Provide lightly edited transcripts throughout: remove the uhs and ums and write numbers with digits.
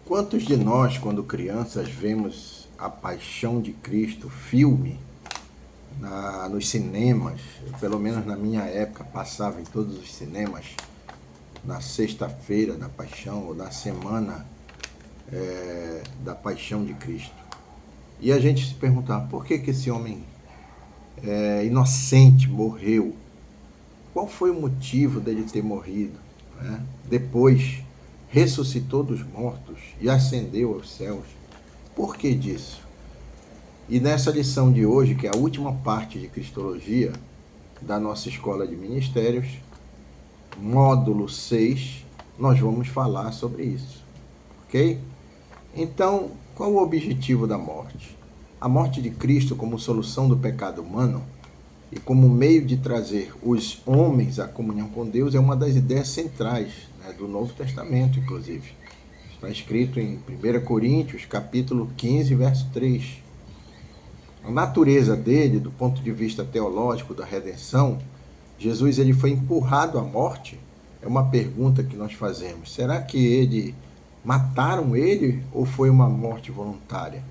Quantos de nós, quando crianças, vemos A Paixão de Cristo, filme, nos cinemas? Pelo menos na minha época, passava em todos os cinemas, na sexta-feira da Paixão, ou na semana da Paixão de Cristo. E a gente se perguntava, por que esse homem inocente morreu? Qual foi o motivo dele ter morrido? Depois ressuscitou dos mortos e ascendeu aos céus. Por que disso? E nessa lição de hoje, que é a última parte de Cristologia da nossa Escola de Ministérios, módulo 6, nós vamos falar sobre isso. Ok? Então, qual o objetivo da morte? A morte de Cristo como solução do pecado humano e como meio de trazer os homens à comunhão com Deus é uma das ideias centrais, do Novo Testamento, inclusive. Está escrito em 1 Coríntios, capítulo 15, verso 3. A natureza dele, do ponto de vista teológico da redenção, Jesus ele foi empurrado à morte? É uma pergunta que nós fazemos. Será que mataram ele ou foi uma morte voluntária?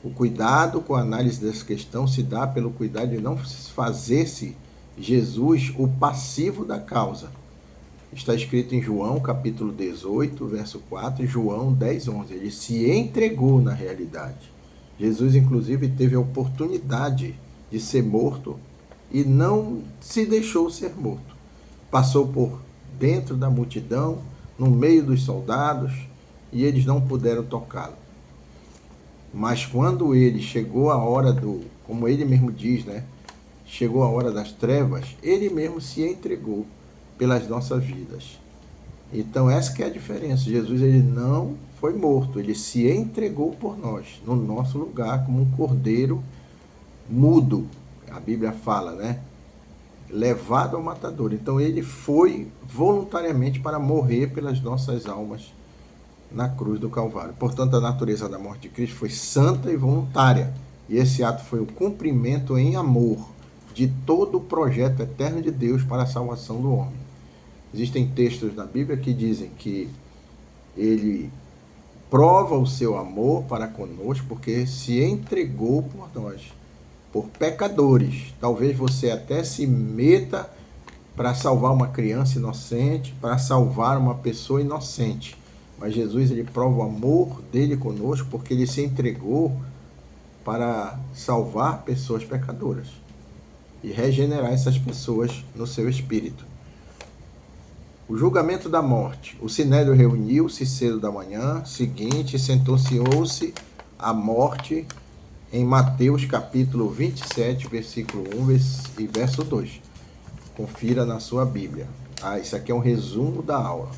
O cuidado com a análise dessa questão se dá pelo cuidado de não fazer-se Jesus o passivo da causa. Está escrito em João, capítulo 18, verso 4, e João 10, 11. Ele se entregou na realidade. Jesus, inclusive, teve a oportunidade de ser morto e não se deixou ser morto. Passou por dentro da multidão, no meio dos soldados, e eles não puderam tocá-lo. Mas quando ele chegou a hora como ele mesmo diz, chegou a hora das trevas, ele mesmo se entregou pelas nossas vidas. Então essa que é a diferença. Jesus ele não foi morto, ele se entregou por nós, no nosso lugar, como um cordeiro mudo. A Bíblia fala, levado ao matador. Então ele foi voluntariamente para morrer pelas nossas almas na cruz do Calvário. Portanto, a natureza da morte de Cristo foi santa e voluntária. E esse ato foi o cumprimento em amor de todo o projeto eterno de Deus para a salvação do homem. Existem textos na Bíblia que dizem que ele prova o seu amor para conosco porque se entregou por nós, por pecadores. Talvez você até se meta para salvar uma criança inocente, para salvar uma pessoa inocente. Mas Jesus ele prova o amor dele conosco porque ele se entregou para salvar pessoas pecadoras e regenerar essas pessoas no seu espírito. O julgamento da morte. O Sinédrio reuniu-se cedo da manhã seguinte e sentenciou-se a morte em Mateus capítulo 27, versículo 1 e verso 2. Confira na sua Bíblia. Isso aqui é um resumo da aula.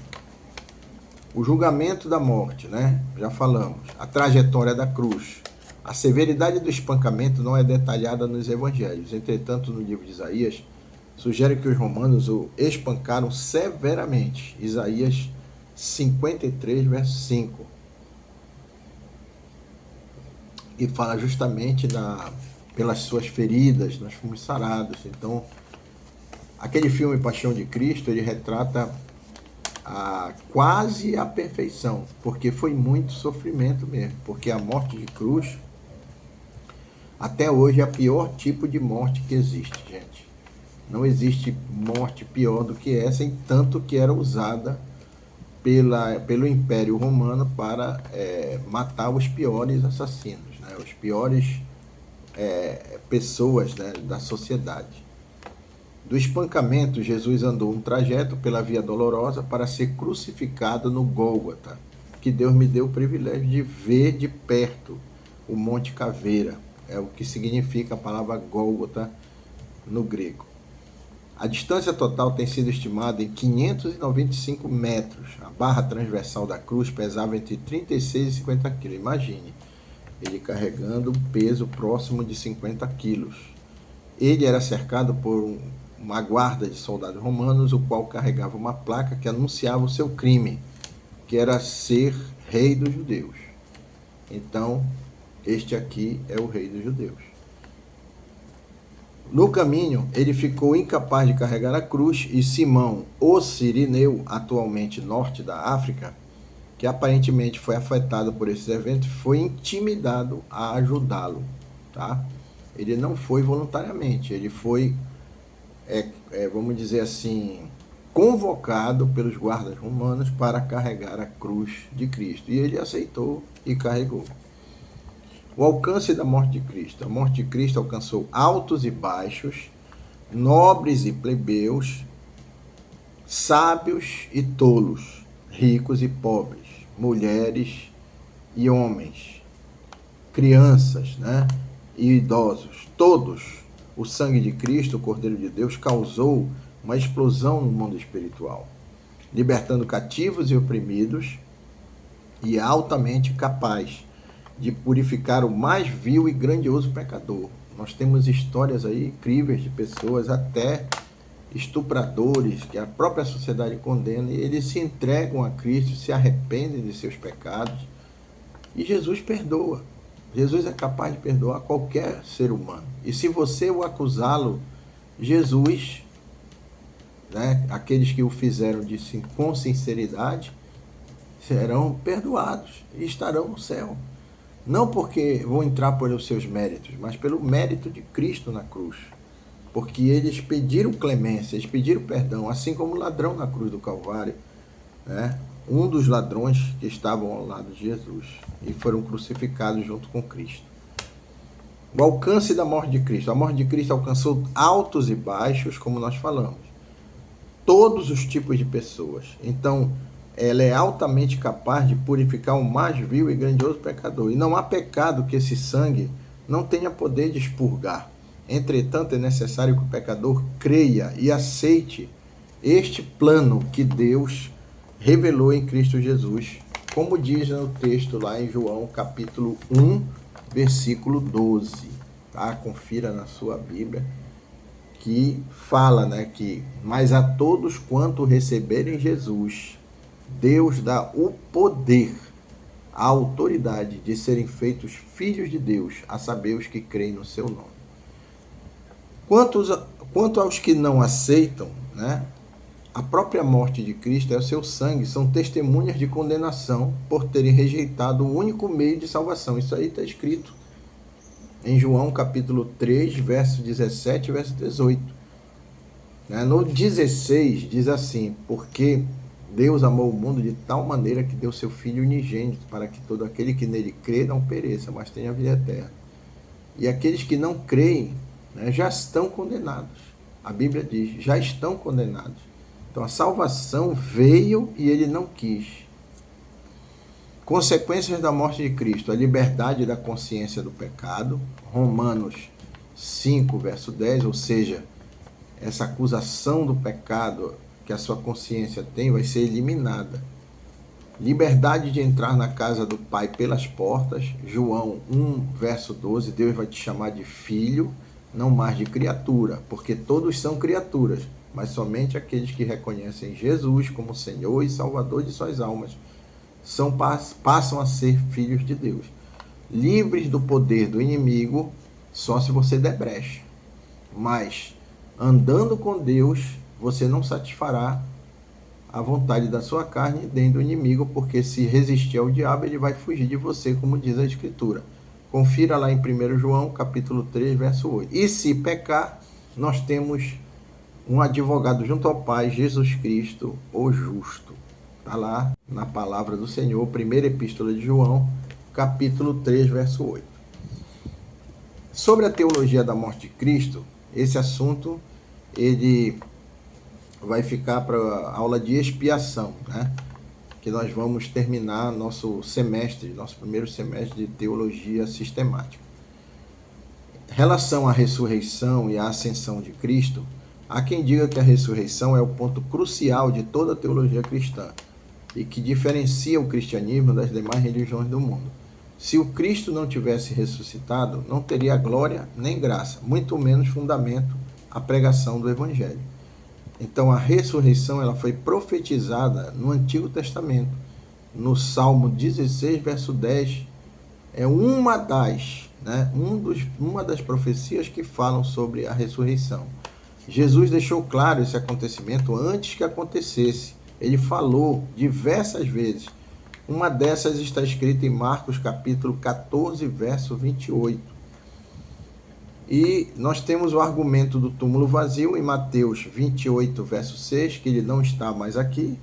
O julgamento da morte, já falamos. A trajetória da cruz. A severidade do espancamento não é detalhada nos evangelhos. Entretanto, no livro de Isaías, sugere que os romanos o espancaram severamente. Isaías 53, verso 5. E fala justamente pelas suas feridas, nós fomos sarados. Então, aquele filme Paixão de Cristo, ele retrata quase a perfeição, porque foi muito sofrimento mesmo, porque a morte de cruz até hoje é o pior tipo de morte que existe, gente. Não existe morte pior do que essa, em tanto que era usada pelo Império Romano para matar os piores assassinos, os piores pessoas da sociedade. Do espancamento, Jesus andou um trajeto pela Via Dolorosa para ser crucificado no Gólgota, que Deus me deu o privilégio de ver de perto o Monte Caveira, é o que significa a palavra Gólgota no grego. A distância total tem sido estimada em 595 metros. A barra transversal da cruz pesava entre 36 e 50 quilos. Imagine, ele carregando um peso próximo de 50 quilos. Ele era cercado por uma guarda de soldados romanos, o qual carregava uma placa que anunciava o seu crime, que era ser rei dos judeus. Então, este aqui é o rei dos judeus. No caminho, ele ficou incapaz de carregar a cruz e Simão, o Cirineu, atualmente norte da África, que aparentemente foi afetado por esses eventos, foi intimidado a ajudá-lo, tá? Ele não foi voluntariamente, ele foi, vamos dizer assim, convocado pelos guardas romanos para carregar a cruz de Cristo. E ele aceitou e carregou. O alcance da morte de Cristo. A morte de Cristo alcançou altos e baixos, nobres e plebeus, sábios e tolos, ricos e pobres, mulheres e homens, crianças, né, e idosos. Todos. O sangue de Cristo, o Cordeiro de Deus, causou uma explosão no mundo espiritual, libertando cativos e oprimidos, e é altamente capaz de purificar o mais vil e grandioso pecador. Nós temos histórias aí incríveis de pessoas, até estupradores, que a própria sociedade condena, e eles se entregam a Cristo, se arrependem de seus pecados, e Jesus perdoa. Jesus é capaz de perdoar qualquer ser humano. E se você o acusá-lo, Jesus, né, aqueles que o fizeram com sinceridade, serão perdoados e estarão no céu. Não porque vão entrar pelos seus méritos, mas pelo mérito de Cristo na cruz. Porque eles pediram clemência, eles pediram perdão, assim como o ladrão na cruz do Calvário, né? Um dos ladrões que estavam ao lado de Jesus e foram crucificados junto com Cristo. O alcance da morte de Cristo. A morte de Cristo alcançou altos e baixos, como nós falamos. Todos os tipos de pessoas. Então, ela é altamente capaz de purificar o mais vil e grandioso pecador. E não há pecado que esse sangue não tenha poder de expurgar. Entretanto, é necessário que o pecador creia e aceite este plano que Deus revelou em Cristo Jesus, como diz no texto lá em João, capítulo 1, versículo 12. Tá? Confira na sua Bíblia, que fala, né, que mas a todos quanto receberem Jesus, Deus dá o poder, a autoridade de serem feitos filhos de Deus, a saber, os que creem no seu nome. Quanto aos que não aceitam, né, a própria morte de Cristo e o seu sangue são testemunhas de condenação por terem rejeitado o único meio de salvação. Isso aí está escrito em João capítulo 3, verso 17 e verso 18. No 16 diz assim: porque Deus amou o mundo de tal maneira que deu seu Filho unigênito, para que todo aquele que nele crê não pereça, mas tenha vida eterna. E aqueles que não creem, né, já estão condenados. A Bíblia diz, já estão condenados. Então a salvação veio e ele não quis. Consequências da morte de Cristo: a liberdade da consciência do pecado. Romanos 5, verso 10, ou seja, essa acusação do pecado que a sua consciência tem vai ser eliminada. Liberdade de entrar na casa do Pai pelas portas. João 1, verso 12, Deus vai te chamar de filho, não mais de criatura, porque todos são criaturas, mas somente aqueles que reconhecem Jesus como Senhor e Salvador de suas almas passam a ser filhos de Deus. Livres do poder do inimigo, só se você der brecha. Mas, andando com Deus, você não satisfará a vontade da sua carne nem do inimigo, porque se resistir ao diabo, ele vai fugir de você, como diz a Escritura. Confira lá em 1 João, capítulo 3, verso 8. E se pecar, nós temos um advogado junto ao Pai, Jesus Cristo, o justo. Está lá na palavra do Senhor, primeira epístola de João, capítulo 3, verso 8. Sobre a teologia da morte de Cristo, esse assunto ele vai ficar para a aula de expiação, né? Que nós vamos terminar nosso primeiro semestre de teologia sistemática. Em relação à ressurreição e à ascensão de Cristo, há quem diga que a ressurreição é o ponto crucial de toda a teologia cristã e que diferencia o cristianismo das demais religiões do mundo. Se o Cristo não tivesse ressuscitado, não teria glória nem graça, muito menos fundamento a pregação do Evangelho. Então a ressurreição ela foi profetizada no Antigo Testamento. No Salmo 16, verso 10, é uma das profecias que falam sobre a ressurreição. Jesus deixou claro esse acontecimento antes que acontecesse. Ele falou diversas vezes: Uma dessas está escrita em Marcos capítulo 14, verso 28. E nós temos o argumento do túmulo vazio em Mateus 28, verso 6, que ele não está mais aqui.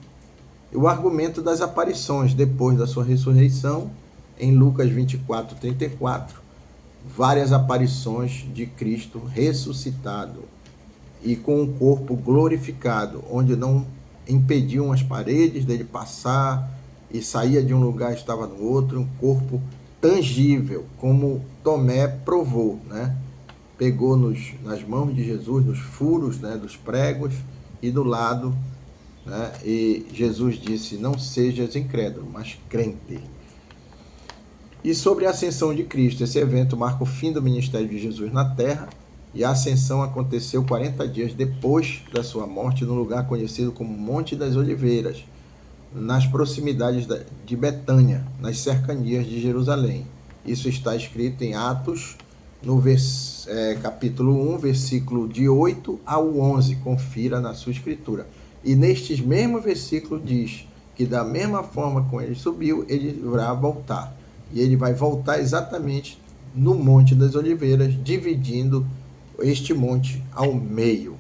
E o argumento das aparições depois da sua ressurreição, em Lucas 24, 34. Várias aparições de Cristo ressuscitado e com um corpo glorificado, onde não impediam as paredes dele passar e saía de um lugar e estava no outro, um corpo tangível, como Tomé provou, né? Pegou nas mãos de Jesus, nos furos, né, dos pregos e do lado, né? E Jesus disse: não sejas incrédulo, mas crente. E sobre a ascensão de Cristo, esse evento marca o fim do ministério de Jesus na terra, e a ascensão aconteceu 40 dias depois da sua morte, no lugar conhecido como Monte das Oliveiras, nas proximidades de Betânia, nas cercanias de Jerusalém. Isso está escrito em Atos, no capítulo 1, versículo de 8 ao 11, confira na sua escritura. E nestes mesmos versículos diz que da mesma forma como ele subiu, ele vai voltar. E ele vai voltar exatamente no Monte das Oliveiras, dividindo este monte ao meio,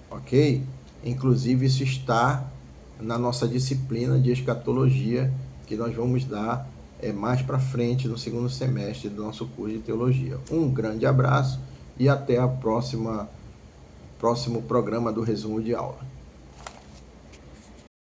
ok? Inclusive isso está na nossa disciplina de escatologia, que nós vamos dar mais para frente no segundo semestre do nosso curso de teologia. Um grande abraço e até a próximo programa do resumo de aula.